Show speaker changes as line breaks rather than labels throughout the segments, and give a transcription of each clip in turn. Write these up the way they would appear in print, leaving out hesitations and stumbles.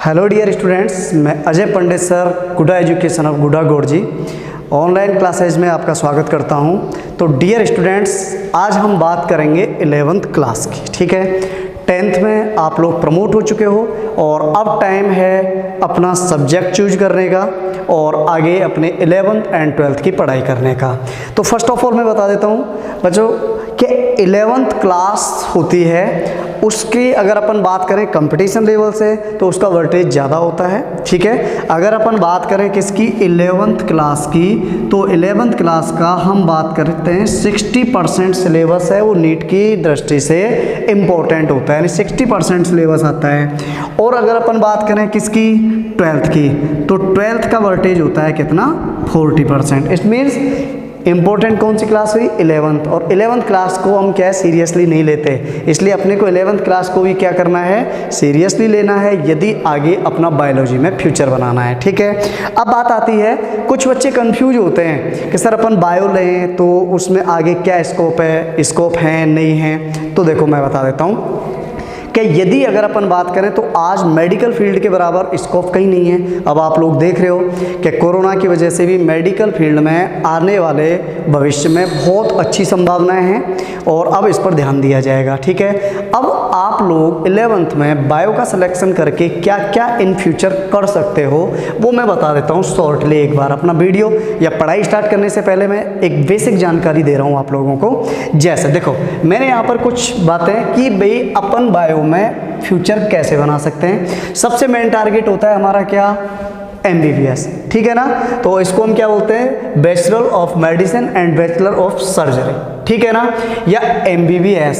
Hello dear students, मैं Ajay Pandit sir, Guda education of Guda Gaur ji online classes में आपका स्वागत करता हूं। तो डियर स्टूडेंट्स, आज हम बात करेंगे 11th क्लास की। ठीक है, 10th में आप लोग प्रमोट हो चुके हो और अब टाइम है अपना सब्जेक्ट चूज करने का और आगे अपने 11th एंड 12th की पढ़ाई करने का। तो फर्स्ट ऑफ ऑल मैं बता देता हूँ बच्चों कि 11th क्लास होती है, उसकी अगर अपन बात करें कंपटीशन लेवल से तो उसका वर्टेज ज़्यादा होता है। ठीक है, अगर अपन बात करें किसकी 11th क्लास की, तो 11th क्लास का हम बात करते हैं 60% सिलेबस है वो नीट की दृष्टि से इम्पोर्टेंट होता है, यानी 60% सिलेबस आता है। और अगर अपन बात करें किसकी 12th की, तो 12th का वर्टेज होता है कितना 40%। इट मीन्स इंपॉर्टेंट कौन सी क्लास हुई 11th, और 11th क्लास को हम क्या सीरियसली नहीं लेते, इसलिए अपने को 11th क्लास को भी क्या करना है, सीरियसली लेना है यदि आगे अपना बायोलॉजी में फ्यूचर बनाना है। ठीक है, अब बात आती है, कुछ बच्चे कंफ्यूज होते हैं कि सर अपन बायो लें तो उसमें आगे क्या स्कोप है नहीं है। तो देखो मैं बता देता हूँ कि यदि अगर अपन बात करें तो आज मेडिकल फील्ड के बराबर स्कोप कहीं नहीं है। अब आप लोग देख रहे हो कि कोरोना की वजह से भी मेडिकल फील्ड में आने वाले भविष्य में बहुत अच्छी संभावनाएं हैं और अब इस पर ध्यान दिया जाएगा। ठीक है, अब आप लोग 11th में बायो का सिलेक्शन करके क्या क्या इन फ्यूचर कर सकते हो वो मैं बता देता हूँ शॉर्टली। एक बार अपना वीडियो या पढ़ाई स्टार्ट करने से पहले मैं एक बेसिक जानकारी दे रहा हूँ आप लोगों को। जैसे देखो, मैंने यहाँ पर कुछ बातें कि भाई अपन बायो में फ्यूचर कैसे बना सकते हैं। सबसे मेन टारगेट होता है हमारा क्या, MBBS। ठीक है ना, तो इसको हम क्या बोलते हैं, bachelor of medicine and bachelor of surgery. ठीक है ना, या MBBS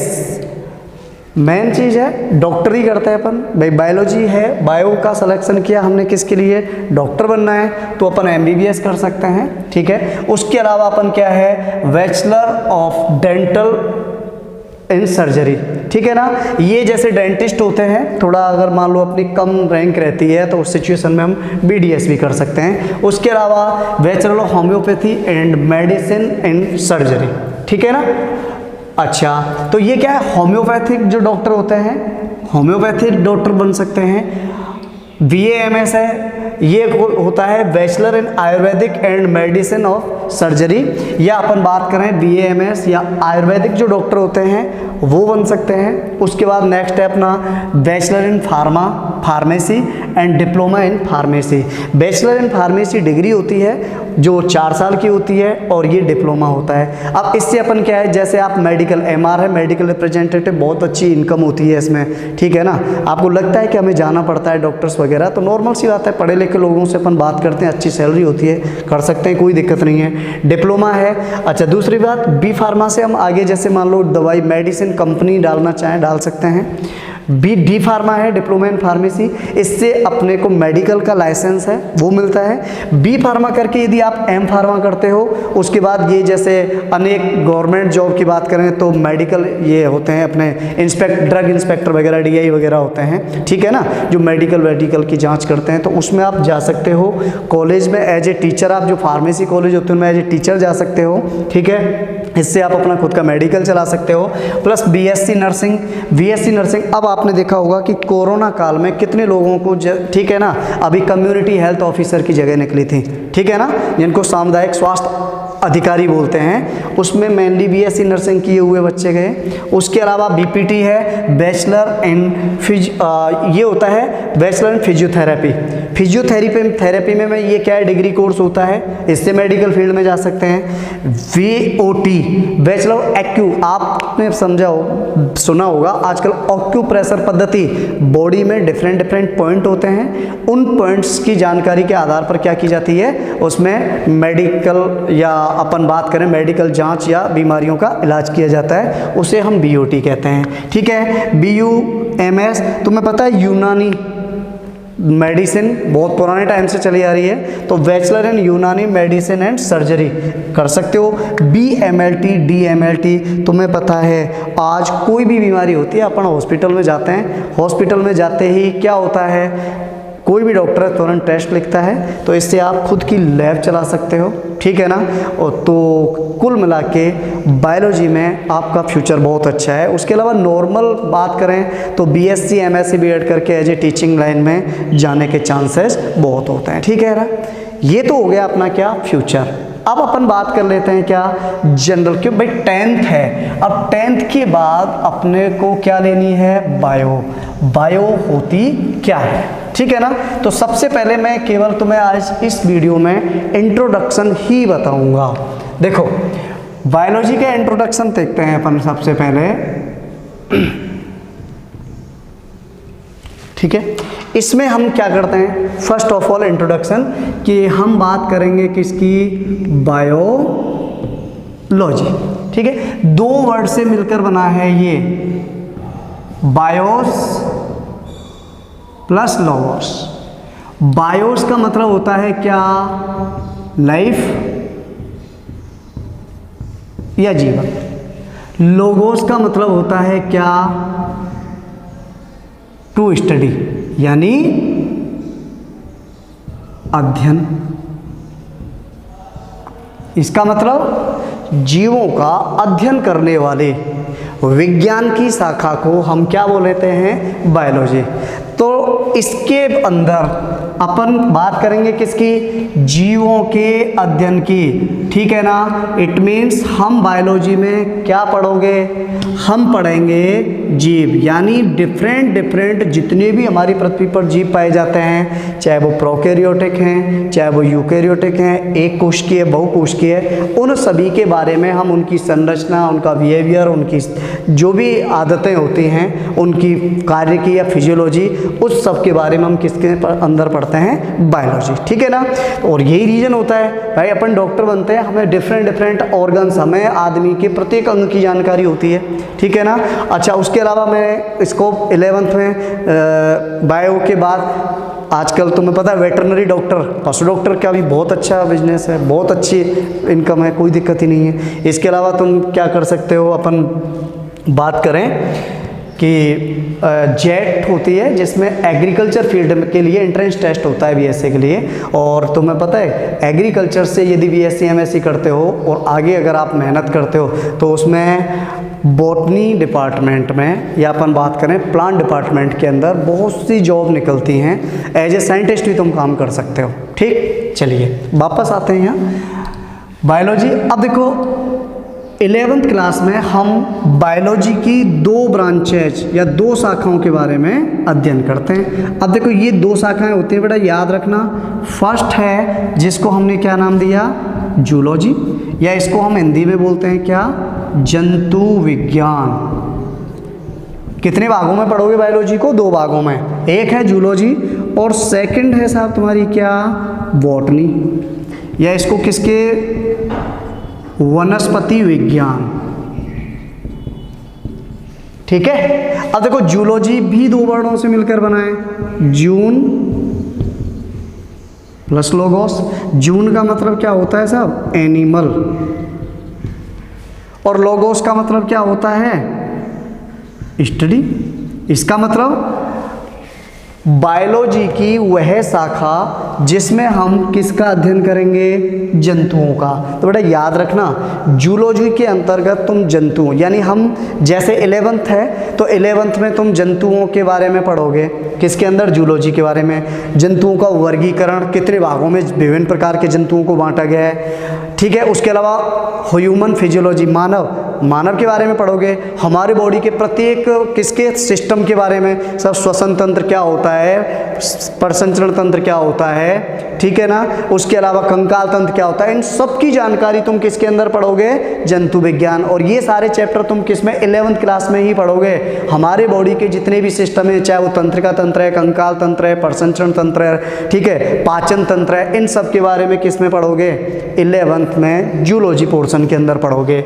मेन चीज़ है, डॉक्टरी करते हैं अपन। भाई बायोलॉजी है, बायो का सिलेक्शन किया हमने किसके लिए, डॉक्टर बनना है, तो अपन MBBS कर सकते हैं। ठीक है, उसके अलावा अपन क्या है, bachelor of dental in surgery. ठीक है ना, ये जैसे डेंटिस्ट होते हैं, थोड़ा अगर मान लो अपनी कम रैंक रहती है तो उस सिचुएशन में हम BDS भी कर सकते हैं। उसके अलावा bachelor of homeopathy and medicine in surgery. ठीक है ना, अच्छा तो ये क्या है, होम्योपैथिक जो डॉक्टर होते हैं होम्योपैथिक डॉक्टर बन सकते हैं। BAMS है, ये होता है bachelor in Ayurvedic and medicine of surgery, या अपन बात करें BAMS या आयुर्वेदिक जो डॉक्टर होते हैं वो बन सकते हैं। उसके बाद नेक्स्ट है अपना bachelor in pharmacy and diploma in pharmacy. Bachelor in pharmacy degree होती है जो 4 साल की होती है और ये डिप्लोमा होता है। अब इससे अपन क्या है, जैसे आप मेडिकल MR है, मेडिकल रिप्रेजेंटेटिव, बहुत अच्छी इनकम होती है इसमें। ठीक है ना, आपको लगता है कि हमें जाना पड़ता है डॉक्टर्स वगैरह, तो नॉर्मल सी बात है, पढ़े लिखे लोगों से अपन बात करते हैं, अच्छी सैलरी होती है, कर सकते हैं, कोई दिक्कत नहीं है। डिप्लोमा है। अच्छा, दूसरी बात B फार्मा से हम आगे जैसे मान लो दवाई मेडिसिन कंपनी डालना चाहें डाल सकते हैं। D फार्मा है, डिप्लोमा इन फार्मेसी, इससे अपने को मेडिकल का लाइसेंस है वो मिलता है। B फार्मा करके यदि आप M फार्मा करते हो, उसके बाद ये जैसे अनेक गवर्नमेंट जॉब की बात करें तो मेडिकल ये होते हैं अपने ड्रग इंस्पेक्टर वगैरह, DI वगैरह होते हैं। ठीक है ना, जो मेडिकल की जाँच करते हैं, तो उसमें आप जा सकते हो। कॉलेज में एज ए टीचर, आप जो फार्मेसी कॉलेज होते हैं उनमें एज ए टीचर जा सकते हो। ठीक है, इससे आप अपना खुद का मेडिकल चला सकते हो। Plus BSc nursing. अब आपने देखा होगा कि कोरोना काल में कितने लोगों को ठीक है ना, अभी कम्युनिटी हेल्थ ऑफिसर की जगह निकली थी। ठीक है ना, जिनको सामुदायिक स्वास्थ्य अधिकारी बोलते हैं, उसमें मेनली BSc नर्सिंग किए हुए बच्चे गए। उसके अलावा BPT है, बैचलर इन ये होता है बैचलर इन फिजियोथेरेपी में ये क्या है, डिग्री कोर्स होता है, इससे मेडिकल फील्ड में जा सकते हैं। VOT बैचलर एक्यू, आपने सुना होगा आजकल ऑक्यूप्रेशर पद्धति, बॉडी में डिफरेंट पॉइंट होते हैं, उन पॉइंट्स की जानकारी के आधार पर क्या की जाती है, उसमें मेडिकल या अपन बात करें मेडिकल जांच या बीमारियों का इलाज किया जाता है, उसे हम BOT कहते हैं। ठीक है, BUMS तुम्हें पता है यूनानी मेडिसिन बहुत पुराने टाइम से चली आ रही है, तो बैचलर इन यूनानी मेडिसिन एंड सर्जरी कर सकते हो। BMLT DMLT तुम्हें पता है, आज कोई भी बीमारी होती है अपन हॉस्पिटल में जाते हैं, हॉस्पिटल में जाते ही क्या होता है, कोई भी डॉक्टर तुरंत टेस्ट लिखता है, तो इससे आप खुद की लैब चला सकते हो, ठीक है ना। और तो कुल मिला के बायोलॉजी में आपका फ्यूचर बहुत अच्छा है। उसके अलावा नॉर्मल बात करें तो बीएससी एमएससी बीएड करके एज ए टीचिंग लाइन में जाने के चांसेस बहुत होते हैं, ठीक है ना। ये तो हो गया अपना क्या फ्यूचर। अब अपन बात कर लेते हैं क्या जनरल, क्यों भाई 10th है। अब 10th के बाद अपने को क्या लेनी है, बायो। बायो होती क्या है, ठीक है ना। तो सबसे पहले मैं केवल तुम्हें आज इस वीडियो में इंट्रोडक्शन ही बताऊंगा। देखो बायोलॉजी का इंट्रोडक्शन देखते हैं अपन सबसे पहले, ठीक है। इसमें हम क्या करते हैं, फर्स्ट ऑफ ऑल इंट्रोडक्शन, कि हम बात करेंगे किसकी, बायोलॉजी, ठीक है। दो वर्ड से मिलकर बना है ये, बायोस प्लस लोगोस। बायोस का मतलब होता है क्या, लाइफ या जीवन। लोगोस का मतलब होता है क्या, टू स्टडी यानी अध्ययन। इसका मतलब जीवों का अध्ययन करने वाले विज्ञान की शाखा को हम क्या बोलते हैं, बायोलॉजी। तो इसके अंदर अपन बात करेंगे किसकी, जीवों के अध्ययन की, ठीक है ना। इट मीन्स हम बायोलॉजी में क्या पढ़ोगे, हम पढ़ेंगे जीव, यानी डिफरेंट जितने भी हमारी पृथ्वी पर जीव पाए जाते हैं, चाहे वो प्रोकैरियोटिक हैं, चाहे वो यूकैरियोटिक हैं, एक कोशिकीय बहुकोशिकीय, उन सभी के बारे में हम उनकी संरचना, उनका बिहेवियर, उनकी जो भी आदतें होती हैं, उनकी कार्य की या फिजियोलॉजी, उस सब के बारे में हम किसके अंदर पढ़ते हैं, बायोलॉजी, ठीक है ना। और यही रीजन होता है भाई अपन डॉक्टर बनते हैं, हमें डिफरेंट ऑर्गन्स, हमें आदमी के प्रत्येक अंग की जानकारी होती है, ठीक है ना। अच्छा, उसके अलावा मैं इसको 11th में बायो के बाद आजकल तुम्हें पता है वेटरनरी डॉक्टर, पशु डॉक्टर का भी बहुत अच्छा बिजनेस है, बहुत अच्छी इनकम है, कोई दिक्कत ही नहीं है। इसके अलावा तुम क्या कर सकते हो, अपन बात करें कि जेट होती है जिसमें एग्रीकल्चर फील्ड के लिए एंट्रेंस टेस्ट होता है बीएससी के लिए। और तुम्हें पता है एग्रीकल्चर से यदि बीएससी एमएससी करते हो और आगे अगर आप मेहनत करते हो तो उसमें बॉटनी डिपार्टमेंट में या अपन बात करें प्लांट डिपार्टमेंट के अंदर बहुत सी जॉब निकलती हैं, एज ए साइंटिस्ट भी तुम काम कर सकते हो, ठीक। चलिए वापस आते हैं यहाँ बायोलॉजी। अब देखो 11th क्लास में हम बायोलॉजी की दो ब्रांचेज या दो शाखाओं के बारे में अध्ययन करते हैं। अब देखो ये दो शाखाएं होती हैं बेटा, याद रखना। फर्स्ट है जिसको हमने क्या नाम दिया, जूलॉजी, या इसको हम हिंदी में बोलते हैं क्या, जंतु विज्ञान। कितने भागों में पढ़ोगे बायोलॉजी को, दो भागों में, एक है जूलॉजी और सेकंड है साहब तुम्हारी क्या, बॉटनी, या इसको किसके, वनस्पति विज्ञान, ठीक है। अब देखो जूलॉजी भी दो वर्डों से मिलकर बना है, जून प्लस लोगोस। जून का मतलब क्या होता है साहब, एनिमल, और लोगोस का मतलब क्या होता है, स्टडी। इसका मतलब बायोलॉजी की वह शाखा जिसमें हम किसका अध्ययन करेंगे, जंतुओं का। तो बेटा याद रखना जूलॉजी के अंतर्गत तुम जंतु, यानी हम जैसे 11th है तो 11th में तुम जंतुओं के बारे में पढ़ोगे, किसके अंदर, जूलॉजी के बारे में। जंतुओं का वर्गीकरण, कितने भागों में विभिन्न प्रकार के जंतुओं को बांटा गया है, ठीक है। उसके अलावा ह्यूमन फिजियोलॉजी, मानव के बारे में पढ़ोगे, हमारे बॉडी के प्रत्येक किसके सिस्टम के बारे में, सब श्वसन तंत्र क्या होता है, प्रसंचरण तंत्र क्या होता है, ठीक है ना। उसके अलावा कंकाल तंत्र क्या होता है, इन सब की जानकारी तुम किसके अंदर पढ़ोगे, जंतु विज्ञान। और ये सारे चैप्टर तुम किसमें, 11th क्लास में ही पढ़ोगे। हमारे बॉडी के जितने भी सिस्टम है, चाहे वो तंत्रिका तंत्र है, कंकाल तंत्र है, प्रसंचरण तंत्र है, ठीक है, पाचन तंत्र है, इन सब के बारे में किसमें पढ़ोगे, 11th में जूलॉजी पोर्शन के अंदर पढ़ोगे।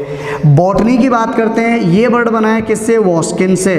बॉटनी की बात करते हैं, ये वर्ड बना है किससे? वॉस्किन से।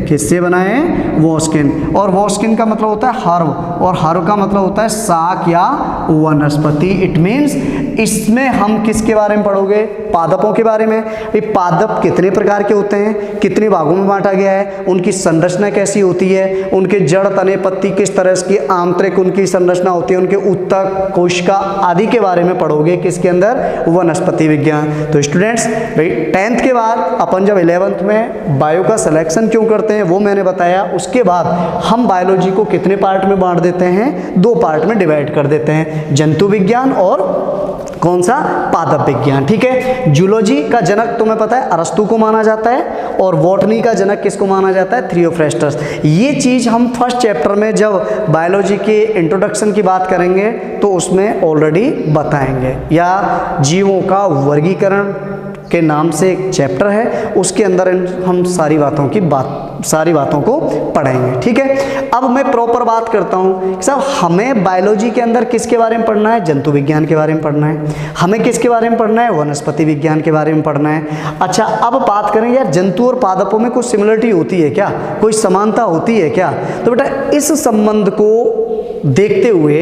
किससे बना है? वॉस्किन। और वॉस्किन का मतलब होता है हर्ब, और हर्ब का मतलब होता है शाक या वनस्पति। इट मीन्स इसमें हम किसके बारे में पढ़ोगे? पादपों के बारे में। ये पादप कितने प्रकार के होते हैं, कितने भागों में बांटा गया है, उनकी संरचना कैसी होती है, उनके जड़, तने, पत्ती किस तरह की आंतरिक उनकी संरचना होती है, उनके ऊतक, कोशिका आदि के बारे में पढ़ोगे किसके अंदर? वनस्पति विज्ञान। तो स्टूडेंट्स, भाई 10th के बाद अपन जब 11th में बायो का सिलेक्शन क्यों करते हैं वो मैंने बताया। उसके बाद हम बायोलॉजी को कितने पार्ट में बांट देते हैं? 2 पार्ट में डिवाइड कर देते हैं, जंतु विज्ञान और कौन सा? पादप विज्ञान। ठीक है। जूलॉजी का जनक तुम्हें पता है अरस्तु को माना जाता है, और बॉटनी का जनक किसको माना जाता है? थियोफ्रेस्टस। ये चीज हम फर्स्ट चैप्टर में जब बायोलॉजी के इंट्रोडक्शन की बात करेंगे तो उसमें ऑलरेडी बताएंगे, या जीवों का वर्गीकरण के नाम से एक चैप्टर है, उसके अंदर हम सारी बातों को पढ़ेंगे। ठीक है। अब मैं प्रॉपर बात करता हूँ साहब, हमें बायोलॉजी के अंदर किसके बारे में पढ़ना है? जंतु विज्ञान के बारे में पढ़ना है। हमें किसके बारे में पढ़ना है? वनस्पति विज्ञान के बारे में पढ़ना है। अच्छा, अब बात करें यार जंतु और पादपों में कुछ सिमिलरिटी होती है क्या, कोई समानता होती है क्या? तो बेटा इस संबंध को देखते हुए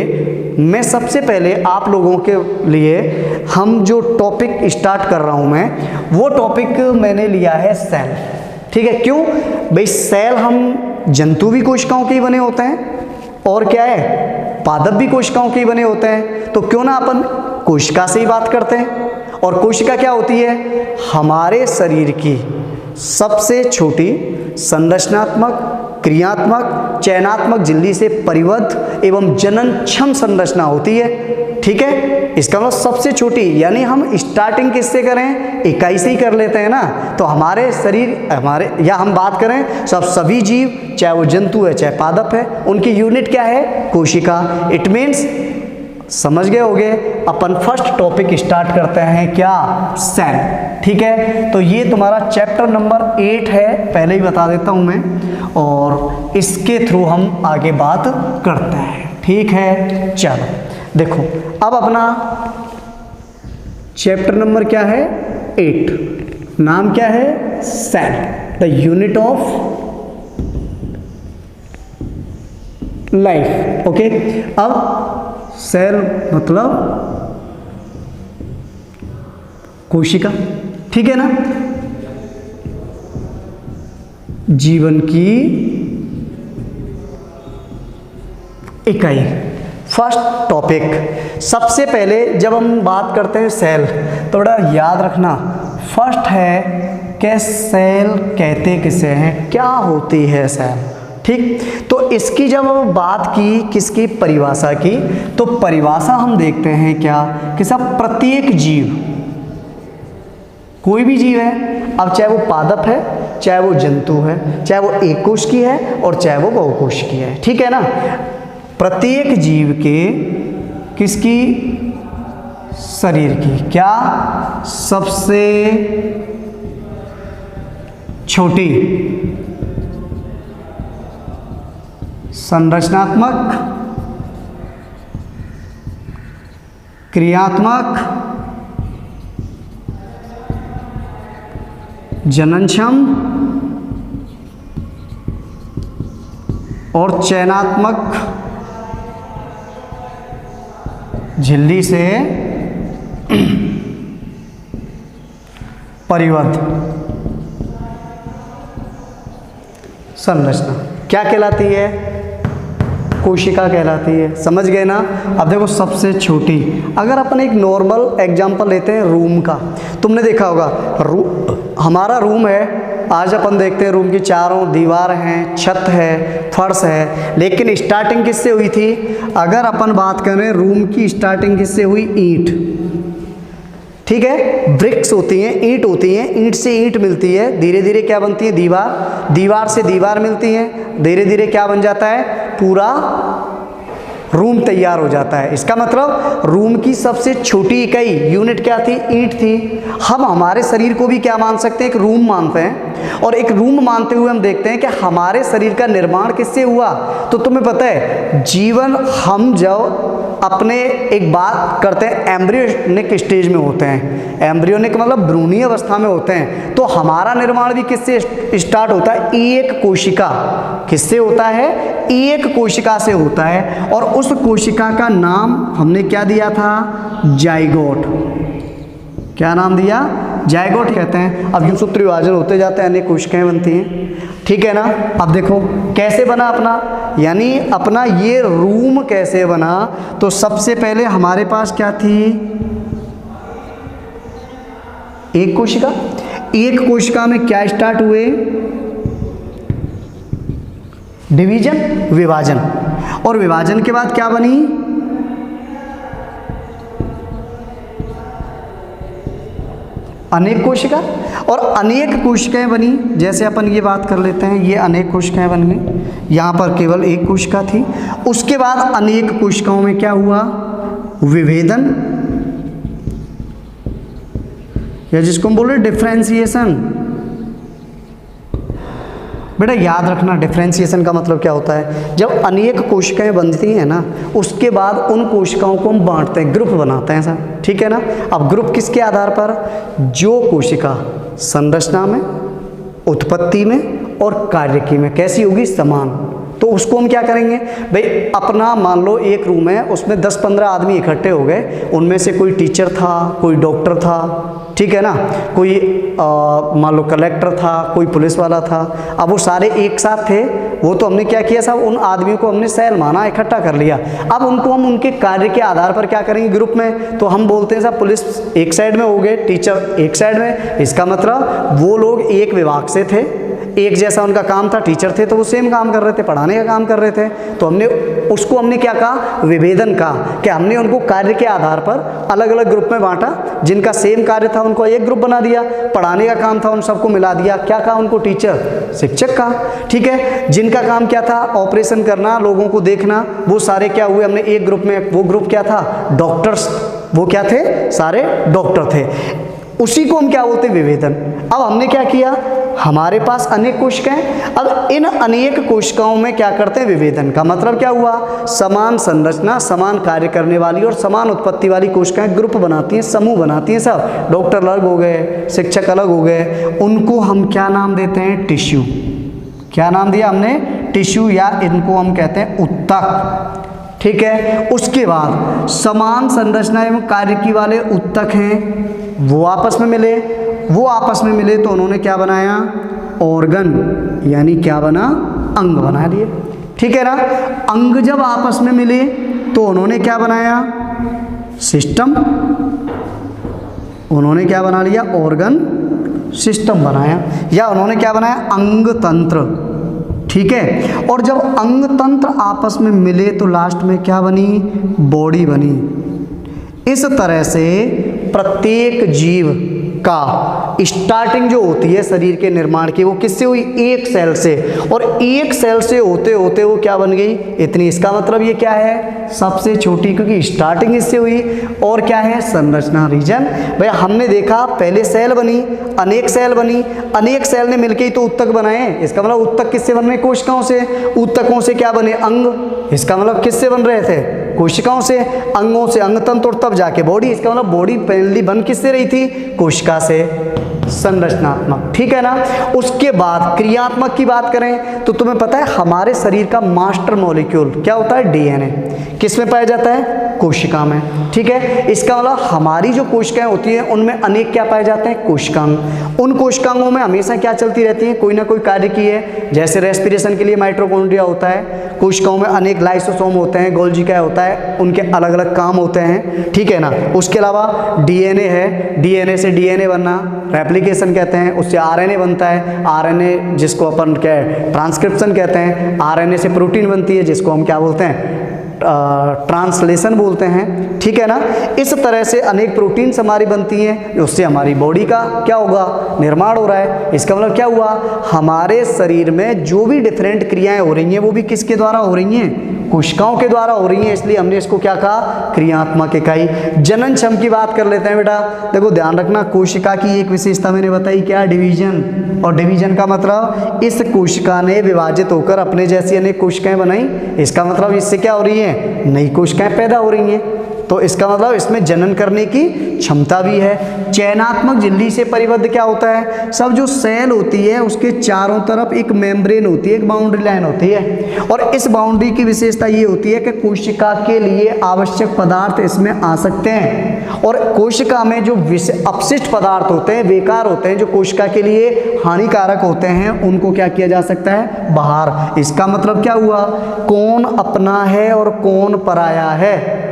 मैं सबसे पहले आप लोगों के लिए हम जो टॉपिक स्टार्ट कर रहा हूं मैं, वो टॉपिक मैंने लिया है सेल। ठीक है। क्यों भाई? सेल हम जंतु भी कोशिकाओं के ही बने होते हैं, और क्या है, पादप भी कोशिकाओं के ही बने होते हैं। तो क्यों ना अपन कोशिका से ही बात करते हैं। और कोशिका क्या होती है? हमारे शरीर की सबसे छोटी संरचनात्मक, क्रियात्मक, चयनात्मक झिल्ली से परिबद्ध एवं जननक्षम संरचना होती है। ठीक है। इसका मतलब सबसे छोटी, यानी हम स्टार्टिंग किससे करें? इकाई से ही कर लेते हैं ना। तो हमारे शरीर, या हम बात करें सभी जीव, चाहे वो जंतु है चाहे पादप है, उनकी यूनिट क्या है? कोशिका। इट मीन्स समझ गए होगे। अपन फर्स्ट टॉपिक स्टार्ट करते हैं क्या? सेल। ठीक है। तो ये तुम्हारा चैप्टर नंबर 8 है, पहले ही बता देता हूं मैं, और इसके थ्रू हम आगे बात करते हैं। ठीक है। चलो देखो, अब अपना चैप्टर नंबर क्या है? 8। नाम क्या है? Cell, the unit of life. Okay. अब सेल मतलब कोशिका। ठीक है ना? जीवन की इकाई। फर्स्ट टॉपिक, सबसे पहले जब हम बात करते हैं सेल, तो बड़ा याद रखना, फर्स्ट है कि सेल कहते किसे हैं, क्या होती है सेल। ठीक। तो इसकी जब हम बात की किसकी? परिभाषा की। तो परिभाषा हम देखते हैं क्या कि सब प्रत्येक जीव, कोई भी जीव है, अब चाहे वो पादप है, चाहे वो जंतु है, चाहे वो एक कोश की है और चाहे वो बहुकोश की है। ठीक है ना? प्रत्येक जीव के किसकी? शरीर की क्या? सबसे छोटी संरचनात्मक, क्रियात्मक, जननक्षम और चयनात्मक झिल्ली से परिबद्ध संरचना क्या कहलाती है? कोशिका कहलाती है। समझ गए ना? अब देखो, सबसे छोटी, अगर अपन एक नॉर्मल एग्जांपल लेते हैं रूम का, तुमने देखा होगा हमारा रूम है, आज अपन देखते हैं रूम की चारों दीवार हैं, छत है, फर्श है, लेकिन स्टार्टिंग किससे हुई थी? अगर अपन बात करें रूम की स्टार्टिंग किससे हुई? ईंट। ठीक है। ब्रिक्स होती हैं, ईंट होती हैं, ईंट से ईंट मिलती है, धीरे धीरे क्या बनती है? दीवार। दीवार से दीवार मिलती है, धीरे धीरे क्या बन जाता है? पूरा रूम तैयार हो जाता है। इसका मतलब रूम की सबसे छोटी इकाई यूनिट क्या थी? ईंट थी। हम हमारे शरीर को भी क्या मान सकते हैं? एक रूम मानते हैं। और एक रूम मानते हुए हम देखते हैं कि हमारे शरीर का निर्माण किससे हुआ। तो तुम्हें पता है जीवन, हम जब अपने एक बात करते हैं एम्ब्रियोनिक स्टेज में होते हैं, एम्ब्रियोनिक मतलब भ्रूणीय अवस्था में होते हैं, तो हमारा निर्माण भी किससे स्टार्ट होता है? एक कोशिका। किससे होता है? एक कोशिका से होता है। और उस कोशिका का नाम हमने क्या दिया था? जाइगोट। क्या नाम दिया? जाइगोट कहते हैं। अब यूं सूत्र विभाजन होते जाते हैं, अनेक कोशिकाएं बनती हैं, ठीक है ना। अब देखो कैसे बना अपना, यानी अपना ये रूम कैसे बना। तो सबसे पहले हमारे पास क्या थी? एक कोशिका। एक कोशिका में क्या स्टार्ट हुए? डिवीजन, विभाजन। और विभाजन के बाद क्या बनी? अनेक कोशिका। और अनेक कोशिकाएं बनी। जैसे अपन ये बात कर लेते हैं, ये अनेक कोशिकाएं बन गई, यहाँ पर केवल एक कोशिका थी। उसके बाद अनेक कोशिकाओं में क्या हुआ? विभेदन, या जिसको हम बोल रहे डिफरेंशिएशन। बेटा याद रखना, डिफरेंशिएशन का मतलब क्या होता है? जब अनेक कोशिकाएं बनती हैं ना, उसके बाद उन कोशिकाओं को हम बांटते हैं, ग्रुप बनाते हैं सर, ठीक है ना। अब ग्रुप किसके आधार पर? जो कोशिका संरचना में, उत्पत्ति में और कार्यकी में कैसी होगी? समान। तो उसको हम क्या करेंगे भाई? अपना मान लो एक रूम है, उसमें 10-15 आदमी इकट्ठे हो गए, उनमें से कोई टीचर था, कोई डॉक्टर था, ठीक है ना, कोई मान लो कलेक्टर था, कोई पुलिस वाला था। अब वो सारे एक साथ थे, वो तो हमने क्या किया साहब? उन आदमियों को हमने सेल माना, इकट्ठा कर लिया। अब उनको हम उनके कार्य के आधार पर क्या करेंगे ग्रुप में? तो हम बोलते हैं साहब पुलिस एक साइड में हो गए, टीचर एक साइड में। इसका मतलब वो लोग एक विभाग से थे, एक जैसा उनका काम था, टीचर थे तो वो सेम काम कर रहे थे, पढ़ाने का काम कर रहे थे। तो हमने उसको हमने क्या कहा? विभेदन कहा। कि हमने उनको कार्य के आधार पर अलग अलग ग्रुप में बांटा। जिनका सेम कार्य था उनको एक ग्रुप बना दिया, पढ़ाने का काम था उन सबको मिला दिया। क्या कहा उनको? टीचर, शिक्षक कहा, ठीक है। जिनका काम क्या था? ऑपरेशन करना, लोगों को देखना, वो सारे क्या हुए? हमने एक ग्रुप में। वो ग्रुप क्या था? डॉक्टर्स। वो क्या थे? सारे डॉक्टर थे। उसी को हम क्या बोलते हैं? विभेदन। अब हमने क्या किया? हमारे पास अनेक कोशिकाएं, अब इन अनेक कोशिकाओं में क्या करते हैं? विभेदन। का मतलब क्या हुआ? समान संरचना, समान कार्य करने वाली और समान उत्पत्ति वाली कोशिकाएं ग्रुप बनाती हैं, समूह बनाती हैं। सब डॉक्टर अलग हो गए, शिक्षक अलग हो गए, उनको हम क्या नाम देते हैं? टिश्यू। क्या नाम दिया हमने? टिश्यू, या इनको हम कहते हैं उत्तक, ठीक है। उसके बाद समान संरचना एवं कार्य की वाले उत्तक हैं, वो आपस में मिले। वो आपस में मिले तो उन्होंने क्या बनाया? ऑर्गन, यानी क्या बना? अंग बना लिए, ठीक है ना। अंग जब आपस में मिले तो उन्होंने क्या बनाया? सिस्टम। उन्होंने क्या बना लिया? ऑर्गन सिस्टम बनाया, या उन्होंने क्या बनाया? अंग तंत्र, ठीक है। और जब अंग तंत्र आपस में मिले तो लास्ट में क्या बनी? बॉडी बनी। इस तरह से प्रत्येक जीव का स्टार्टिंग जो होती है शरीर के निर्माण की, वो किससे हुई? एक सेल से। और एक सेल से होते होते वो क्या बन गई? इतनी। इसका मतलब ये क्या है? सबसे छोटी, क्योंकि स्टार्टिंग इससे हुई। और क्या है? संरचना, रीजन। भाई हमने देखा पहले सेल बनी, अनेक सेल बनी, अनेक सेल ने मिलकर ही तो उत्तक बनाए। इसका मतलब उत्तक किससे बन रहे? कोशिकाओं से। उत्तकों से क्या बने? अंग। इसका मतलब किससे बन रहे थे? कोशिकाओं से। अंगों से अंगतंत्र, और तब जाके बॉडी। इसका मतलब बॉडी पहली बन किससे रही थी? कोशिका से। संरचनात्मक, ठीक है ना। उसके बाद क्रियात्मक की बात करें तो तुम्हें पता है हमारे शरीर का मास्टर मॉलिक्यूल क्या होता है? डीएनए। किस में पाया जाता है? कोशिका में, ठीक है। इसका मतलब हमारी जो कोशिकाएं होती हैं उनमें अनेक क्या पाए जाते हैं? कोशिकांग। उन कोशिकांगों में हमेशा क्या चलती रहती है? कोई ना कोई कार्य की है। जैसे रेस्पिरेशन के लिए माइटोकॉन्ड्रिया होता है, कोशिकाओं में अनेक लाइसोसोम होते हैं, गोल्जी क्या होता है, उनके अलग अलग काम होते हैं, ठीक है ना। उसके अलावा डीएनए है, डीएनए से डीएनए बनना रेप्लिकेशन कहते हैं, उससे आरएनए बनता है, आरएनए जिसको अपन क्या है? ट्रांसक्रिप्शन कहते हैं। आरएनए से प्रोटीन बनती है जिसको हम क्या बोलते हैं? ट्रांसलेशन बोलते हैं, ठीक है ना। इस तरह से अनेक प्रोटीन्स हमारी बनती हैं, उससे हमारी बॉडी का क्या होगा? निर्माण हो रहा है। इसका मतलब क्या हुआ? हमारे शरीर में जो भी डिफरेंट क्रियाएं हो रही हैं वो भी किसके द्वारा हो रही हैं? कोशिकाओं के द्वारा हो रही हैं, इसलिए हमने इसको क्या कहा, क्रियात्मक इकाई। जनन क्षम की बात कर लेते हैं बेटा। देखो ध्यान रखना, कोशिका की एक विशेषता मैंने बताई क्या, डिवीजन। और डिवीजन का मतलब इस कोशिका ने विभाजित होकर अपने जैसी अनेक कोशिकाएं बनाई, इसका मतलब इससे क्या हो रही है, नई कोशिकाएं पैदा हो रही हैं, तो इसका मतलब इसमें जनन करने की क्षमता भी है। चयनात्मक झिल्ली से परिबद्ध क्या होता है, सब जो सेल होती है उसके चारों तरफ एक मेम्ब्रेन होती है, एक बाउंड्री लाइन होती है, और इस बाउंड्री की विशेषता ये होती है कि कोशिका के लिए आवश्यक पदार्थ इसमें आ सकते हैं, और कोशिका में जो अपशिष्ट पदार्थ होते हैं, बेकार होते हैं, जो कोशिका के लिए हानिकारक होते हैं, उनको क्या किया जा सकता है, बाहर। इसका मतलब क्या हुआ, कौन अपना है और कौन पराया है,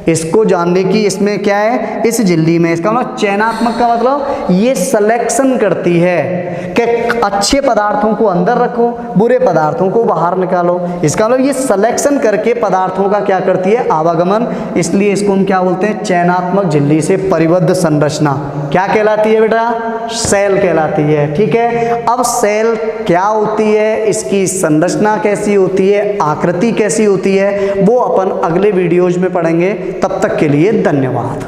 इसको जानने की इसमें क्या है, इस झिल्ली में। इसका मतलब चयनात्मक का मतलब ये सिलेक्शन करती है कि अच्छे पदार्थों को अंदर रखो, बुरे पदार्थों को बाहर निकालो। इसका मतलब ये सिलेक्शन करके पदार्थों का क्या करती है, आवागमन। इसलिए इसको हम क्या बोलते हैं, चयनात्मक झिल्ली से परिबद्ध संरचना क्या कहलाती है बेटा, सेल कहलाती है। ठीक है, अब सेल क्या होती है, इसकी संरचना कैसी होती है, आकृति कैसी होती है, वो अपन अगले वीडियोज में पढ़ेंगे। तब तक के लिए धन्यवाद।